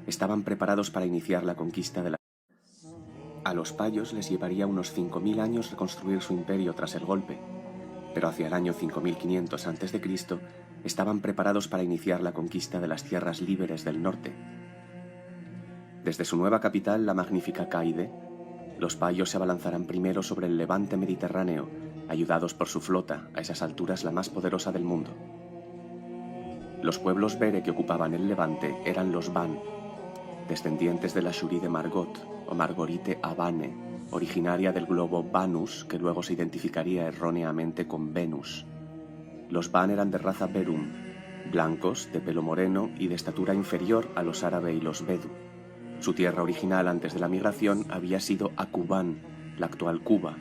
estaban preparados para iniciar la conquista de la... A los payos les llevaría unos 5.000 años reconstruir su imperio tras el golpe, pero hacia el año 5500 a.C. estaban preparados para iniciar la conquista de las tierras líberes del norte. Desde su nueva capital, la magnífica Caide, los payos se abalanzarán primero sobre el levante mediterráneo, ayudados por su flota, a esas alturas la más poderosa del mundo. Los pueblos bere que ocupaban el levante eran los Van, descendientes de la Shuri de Margot o Margorite Abane, originaria del globo Vanus, que luego se identificaría erróneamente con Venus. Los Van eran de raza Berum, blancos, de pelo moreno y de estatura inferior a los árabes y los Bedu. Su tierra original antes de la migración había sido Acuban, la actual Cuba,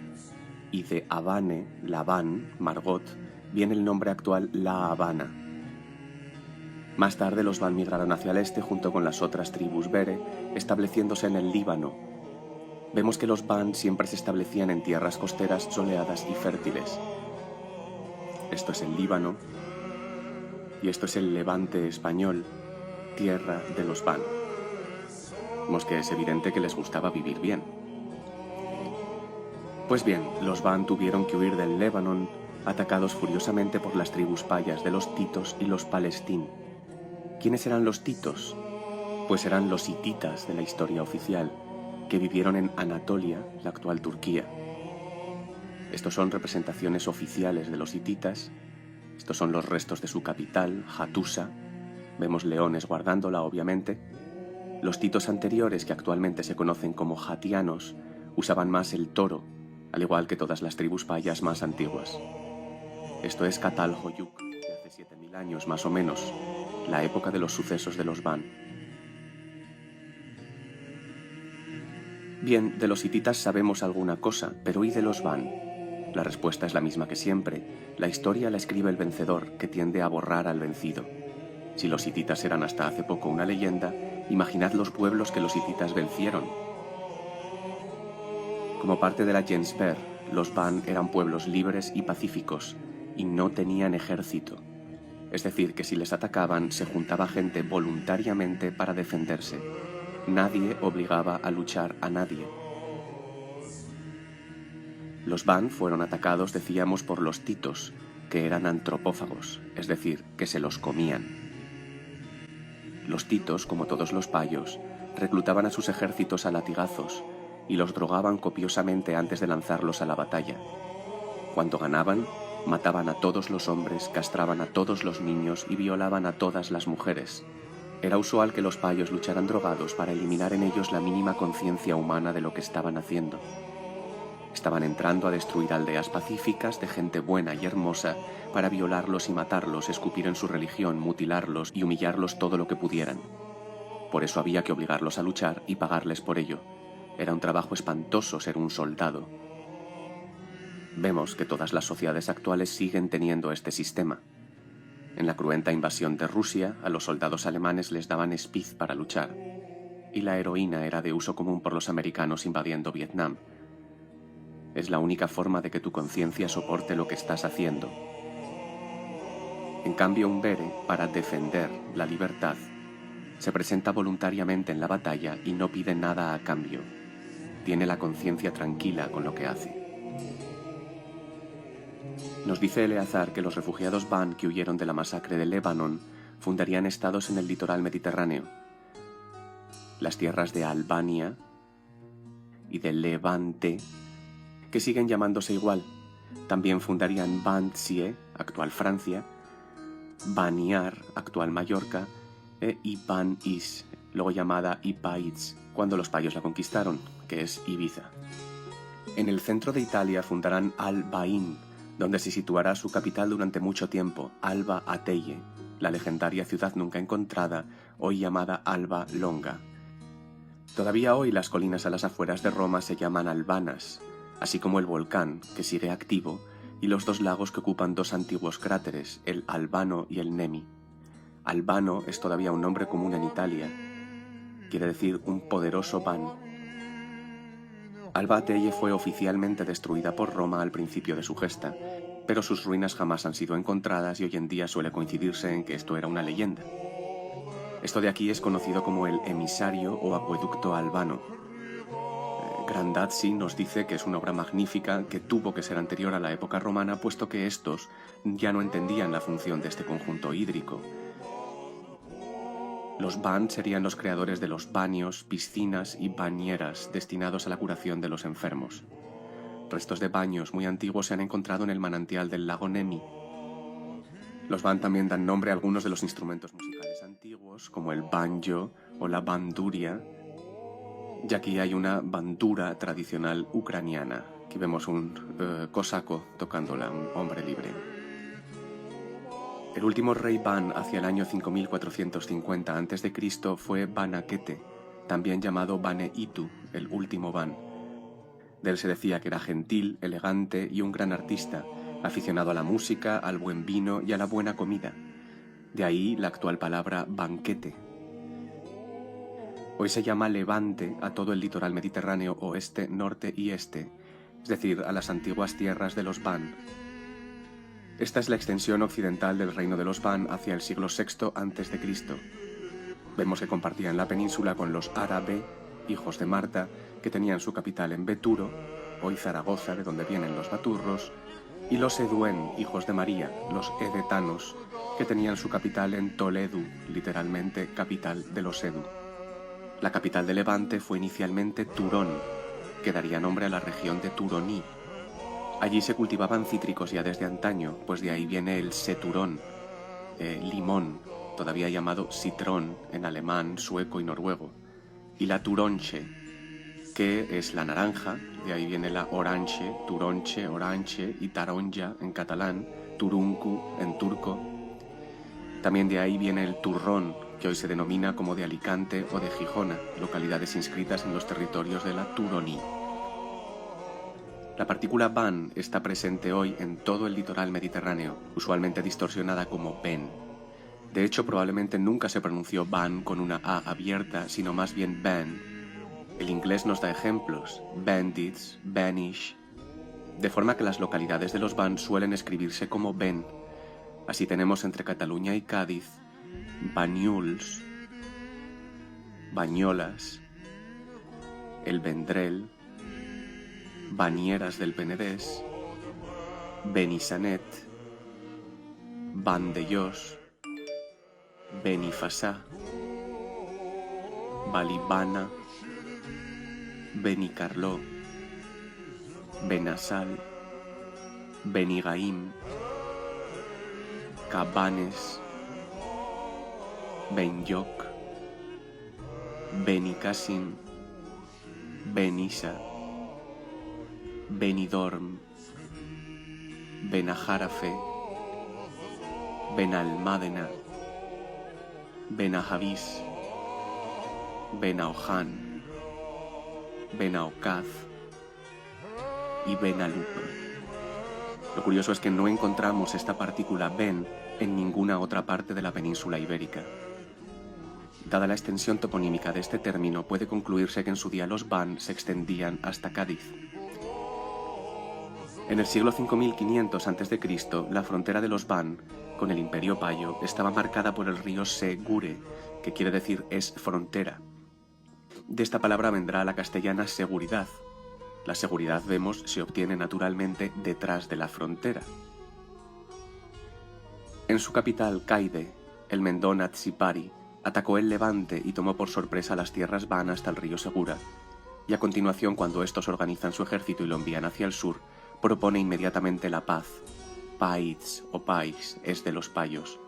y de Abane, Labán, Margot, viene el nombre actual La Habana. Más tarde los Van migraron hacia el este junto con las otras tribus bere, estableciéndose en el Líbano. Vemos que los Van siempre se establecían en tierras costeras soleadas y fértiles. Esto es el Líbano y esto es el Levante español, tierra de los Van. Vemos que es evidente que les gustaba vivir bien. Pues bien, los Van tuvieron que huir del Líbano, atacados furiosamente por las tribus payas de los titos y los palestín. ¿Quiénes eran los titos? Pues eran los hititas de la historia oficial, que vivieron en Anatolia, la actual Turquía. Estos son representaciones oficiales de los hititas. Estos son los restos de su capital, Hattusa. Vemos leones guardándola, obviamente. Los titos anteriores, que actualmente se conocen como hatianos, usaban más el toro, al igual que todas las tribus payas más antiguas. Esto es Catalhoyuk, de hace 7000 años más o menos, la época de los sucesos de los Van. Bien, de los hititas sabemos alguna cosa, pero ¿y de los Van? La respuesta es la misma que siempre. La historia la escribe el vencedor, que tiende a borrar al vencido. Si los hititas eran hasta hace poco una leyenda, imaginad los pueblos que los hititas vencieron. Como parte de la gens Ber, los Van eran pueblos libres y pacíficos, y no tenían ejército. Es decir, que si les atacaban, se juntaba gente voluntariamente para defenderse. Nadie obligaba a luchar a nadie. Los Van fueron atacados, decíamos, por los titos, que eran antropófagos, es decir, que se los comían. Los titos, como todos los payos, reclutaban a sus ejércitos a latigazos y los drogaban copiosamente antes de lanzarlos a la batalla. Cuando ganaban, mataban a todos los hombres, castraban a todos los niños y violaban a todas las mujeres. Era usual que los payos lucharan drogados para eliminar en ellos la mínima conciencia humana de lo que estaban haciendo. Estaban entrando a destruir aldeas pacíficas de gente buena y hermosa para violarlos y matarlos, escupir en su religión, mutilarlos y humillarlos todo lo que pudieran. Por eso había que obligarlos a luchar y pagarles por ello. Era un trabajo espantoso ser un soldado. Vemos que todas las sociedades actuales siguen teniendo este sistema. En la cruenta invasión de Rusia, a los soldados alemanes les daban espiz para luchar, y la heroína era de uso común por los americanos invadiendo Vietnam. Es la única forma de que tu conciencia soporte lo que estás haciendo. En cambio, un bere, para defender la libertad, se presenta voluntariamente en la batalla y no pide nada a cambio. Tiene la conciencia tranquila con lo que hace. Nos dice Eleazar que los refugiados Van que huyeron de la masacre de Lebanon fundarían estados en el litoral mediterráneo. Las tierras de Albania y de Levante, que siguen llamándose igual. También fundarían Banzie, actual Francia, Baniar, actual Mallorca, e Iban-Is, luego llamada Ipaitz, cuando los payos la conquistaron, que es Ibiza. En el centro de Italia fundarán Al-Bain, donde se situará su capital durante mucho tiempo, Alba Ateye, la legendaria ciudad nunca encontrada, hoy llamada Alba Longa. Todavía hoy las colinas a las afueras de Roma se llaman Albanas, así como el volcán, que sigue activo, y los dos lagos que ocupan dos antiguos cráteres, el Albano y el Nemi. Albano es todavía un nombre común en Italia, quiere decir un poderoso Van. Alba Ateye fue oficialmente destruida por Roma al principio de su gesta, pero sus ruinas jamás han sido encontradas y hoy en día suele coincidirse en que esto era una leyenda. Esto de aquí es conocido como el emisario o acueducto albano. Grandazzi nos dice que es una obra magnífica que tuvo que ser anterior a la época romana, puesto que estos ya no entendían la función de este conjunto hídrico. Los ban serían los creadores de los baños, piscinas y bañeras destinados a la curación de los enfermos. Restos de baños muy antiguos se han encontrado en el manantial del lago Nemi. Los ban también dan nombre a algunos de los instrumentos musicales antiguos, como el banjo o la banduria, ya que hay una bandura tradicional ucraniana. Aquí vemos un cosaco tocándola, un hombre libre. El último rey Ban hacia el año 5450 a.C. fue Banakete, también llamado Bane-Itu, el último Ban. De él se decía que era gentil, elegante y un gran artista, aficionado a la música, al buen vino y a la buena comida. De ahí la actual palabra banquete. Hoy se llama Levante a todo el litoral mediterráneo oeste, norte y este, es decir, a las antiguas tierras de los Ban. Esta es la extensión occidental del reino de los Ban hacia el siglo VI a.C. Vemos que compartían la península con los Árabe, hijos de Marta, que tenían su capital en Beturo, hoy Zaragoza, de donde vienen los baturros, y los Eduen, hijos de María, los edetanos, que tenían su capital en Toledo, literalmente capital de los Edu. La capital de Levante fue inicialmente Turón, que daría nombre a la región de Turoní. Allí se cultivaban cítricos ya desde antaño, pues de ahí viene el seturón, limón, todavía llamado citrón en alemán, sueco y noruego, y la turonche, que es la naranja, de ahí viene la orange, turonche, orange y taronja en catalán, turuncu en turco. También de ahí viene el turrón, que hoy se denomina como de Alicante o de Gijona, localidades inscritas en los territorios de la Turoní. La partícula ban está presente hoy en todo el litoral mediterráneo, usualmente distorsionada como ben. De hecho, probablemente nunca se pronunció ban con una A abierta, sino más bien ban. El inglés nos da ejemplos, bandits, banish, de forma que las localidades de los ban suelen escribirse como ben. Así tenemos entre Cataluña y Cádiz, Banyuls, Banyolas, el Vendrell, Banieras del Penedès, Benissanet, Vandellós, Benifassà, Vallibana, Benicarló, Benassal, Benigaim, Cabanes, Benlloc, Benicàssim, Benissa, Benidorm, Benajarafe, Benalmádena, Benajavís, Benaoján, Benaocaz y Benalup. Lo curioso es que no encontramos esta partícula ben en ninguna otra parte de la península ibérica. Dada la extensión toponímica de este término, puede concluirse que en su día los ban se extendían hasta Cádiz. En el siglo 5500 a.C., la frontera de los ban con el Imperio Payo estaba marcada por el río Segure, que quiere decir es frontera. De esta palabra vendrá la castellana seguridad. La seguridad, vemos, se obtiene naturalmente detrás de la frontera. En su capital, Caide, el Mendón Atzipari atacó el Levante y tomó por sorpresa las tierras van hasta el río Segura, y a continuación, cuando estos organizan su ejército y lo envían hacia el sur, propone inmediatamente la paz. Paiz o Pais es de los payos,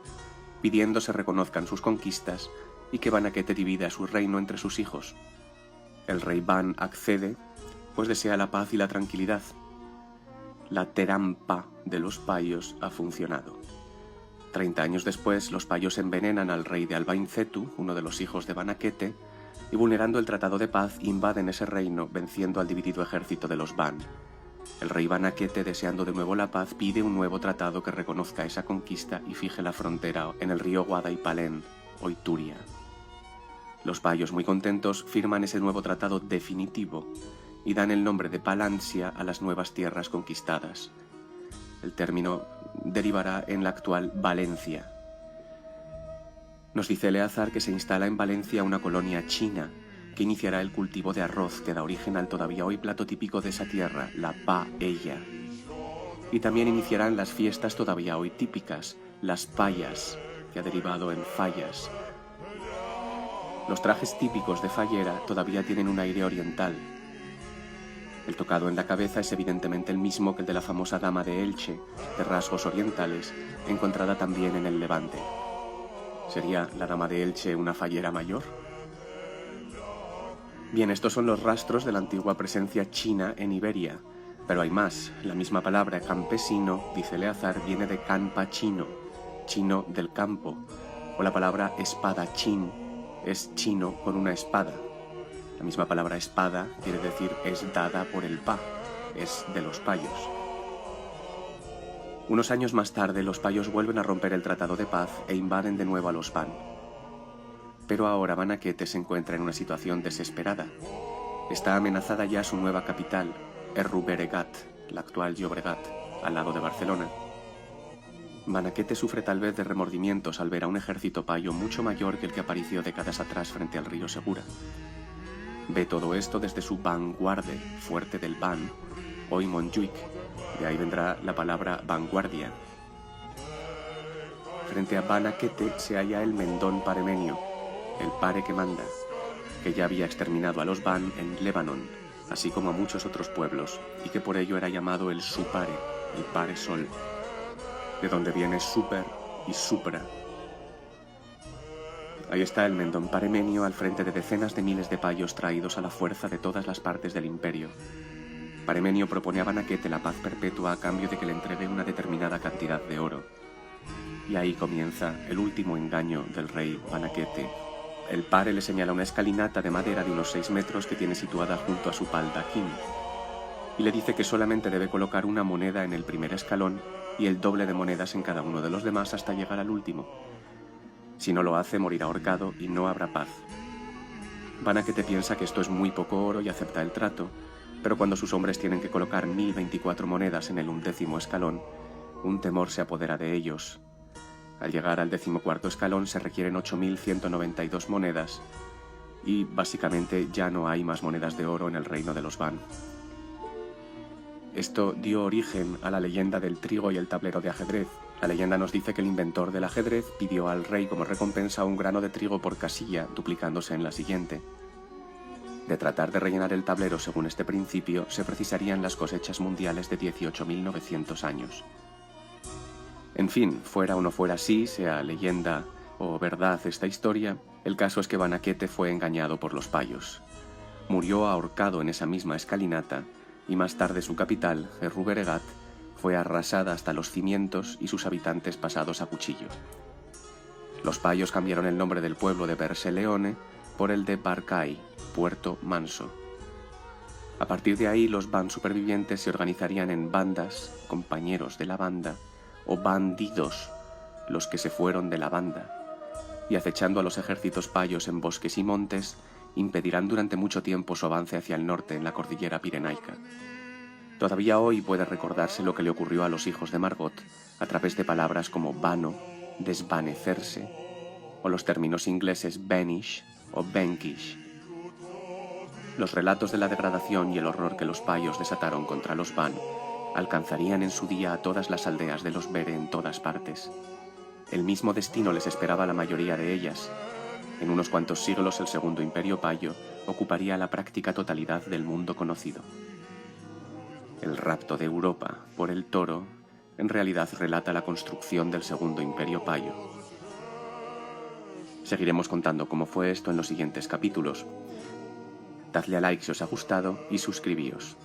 pidiendo se reconozcan sus conquistas y que Banakete divida su reino entre sus hijos. El rey Ban accede, pues desea la paz y la tranquilidad. La terampa de los payos ha funcionado. 30 años después, los payos envenenan al rey de Albaincetu, uno de los hijos de Banakete, y vulnerando el tratado de paz, invaden ese reino, venciendo al dividido ejército de los Ban. El rey Banakete, deseando de nuevo la paz, pide un nuevo tratado que reconozca esa conquista y fije la frontera en el río Guadalpalén, hoy Turia. Los payos, muy contentos, firman ese nuevo tratado definitivo y dan el nombre de Palancia a las nuevas tierras conquistadas. El término derivará en la actual Valencia. Nos dice Eleazar que se instala en Valencia una colonia china que iniciará el cultivo de arroz que da origen al todavía hoy plato típico de esa tierra, la paella. Y también iniciarán las fiestas todavía hoy típicas, las payas, que ha derivado en fallas. Los trajes típicos de fallera todavía tienen un aire oriental. El tocado en la cabeza es evidentemente el mismo que el de la famosa dama de Elche, de rasgos orientales, encontrada también en el Levante. ¿Sería la dama de Elche una fallera mayor? Bien, estos son los rastros de la antigua presencia china en Iberia, pero hay más. La misma palabra campesino, dice Eleazar, viene de canpa chino, chino del campo, o la palabra espadachín es chino con una espada. La misma palabra espada quiere decir es dada por el pa, es de los payos. Unos años más tarde, los payos vuelven a romper el tratado de paz e invaden de nuevo a los van. Pero ahora Banaquete se encuentra en una situación desesperada. Está amenazada ya su nueva capital, Erruberegat, la actual Llobregat, al lado de Barcelona. Banaquete sufre tal vez de remordimientos al ver a un ejército payo mucho mayor que el que apareció décadas atrás frente al río Segura. Ve todo esto desde su vanguardia, fuerte del Ban, hoy Montjuïc, de ahí vendrá la palabra vanguardia. Frente a Banaquete se halla el Mendón Paremenio, el pare que manda, que ya había exterminado a los Van en Lebanon, así como a muchos otros pueblos, y que por ello era llamado el Supare, el pare sol, de donde viene super y supra. Ahí está el Mendón Paremenio al frente de decenas de miles de payos traídos a la fuerza de todas las partes del imperio. Paremenio propone a Banaquete la paz perpetua a cambio de que le entregue una determinada cantidad de oro. Y ahí comienza el último engaño del rey Banaquete. El pare le señala una escalinata de madera de unos 6 metros que tiene situada junto a su baldaquín, y le dice que solamente debe colocar una moneda en el primer escalón y el doble de monedas en cada uno de los demás hasta llegar al último. Si no lo hace, morirá ahorcado y no habrá paz. Banaquete piensa que esto es muy poco oro y acepta el trato, pero cuando sus hombres tienen que colocar 1024 monedas en el 11º escalón, un temor se apodera de ellos. Al llegar al 14º escalón se requieren 8192 monedas y básicamente ya no hay más monedas de oro en el reino de los Van. Esto dio origen a la leyenda del trigo y el tablero de ajedrez. La leyenda nos dice que el inventor del ajedrez pidió al rey como recompensa un grano de trigo por casilla, duplicándose en la siguiente. De tratar de rellenar el tablero según este principio, se precisarían las cosechas mundiales de 18.900 años. En fin, fuera o no fuera así, sea leyenda o verdad esta historia, el caso es que Banaquete fue engañado por los payos. Murió ahorcado en esa misma escalinata, y más tarde su capital, Erruberegat, fue arrasada hasta los cimientos y sus habitantes pasados a cuchillo. Los payos cambiaron el nombre del pueblo de Berseleone por el de Barcay, Puerto Manso. A partir de ahí, los Van supervivientes se organizarían en bandas, compañeros de la banda, o bandidos, los que se fueron de la banda, y acechando a los ejércitos payos en bosques y montes, impedirán durante mucho tiempo su avance hacia el norte en la cordillera pirenaica. Todavía hoy puede recordarse lo que le ocurrió a los hijos de Margot a través de palabras como vano, desvanecerse, o los términos ingleses vanish o vanquish. Los relatos de la degradación y el horror que los payos desataron contra los Van alcanzarían en su día a todas las aldeas de los Bere en todas partes. El mismo destino les esperaba a la mayoría de ellas. En unos cuantos siglos el Segundo Imperio Payo ocuparía la práctica totalidad del mundo conocido. El rapto de Europa por el toro en realidad relata la construcción del Segundo Imperio Payo. Seguiremos contando cómo fue esto en los siguientes capítulos. Dadle a like si os ha gustado y suscribíos.